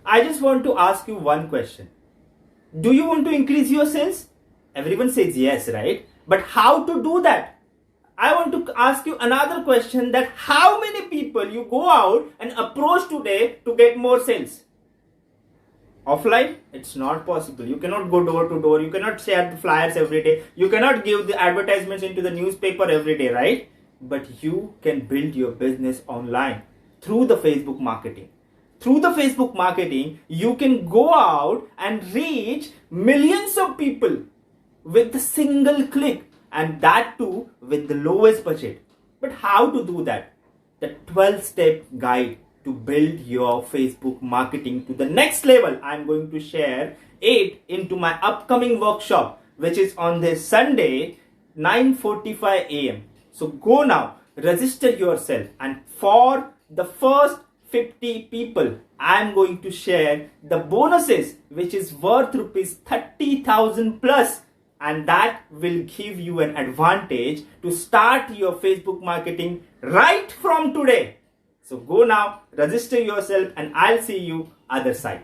I just want to ask you one question. Do you want to increase your sales? Everyone says yes, right? But how to do that? I want to ask you another question, that how many people you go out and approach today to get more sales? Offline, it's not possible. You cannot go door to door. You cannot share the flyers every day. You cannot give the advertisements into the newspaper every day, right? But you can build your business online through the Facebook marketing. Through the Facebook marketing, you can go out and reach millions of people with a single click, and that too with the lowest budget. But how to do that? The 12-step guide to build your Facebook marketing to the next level. I'm going to share it into my upcoming workshop, which is on this Sunday, 9:45 a.m. So go now, register yourself, and for the first 50 people, I'm going to share the bonuses, which is worth rupees 30,000 plus, and that will give you an advantage to start your Facebook marketing right from today. So go now, register yourself, and I'll see you other side.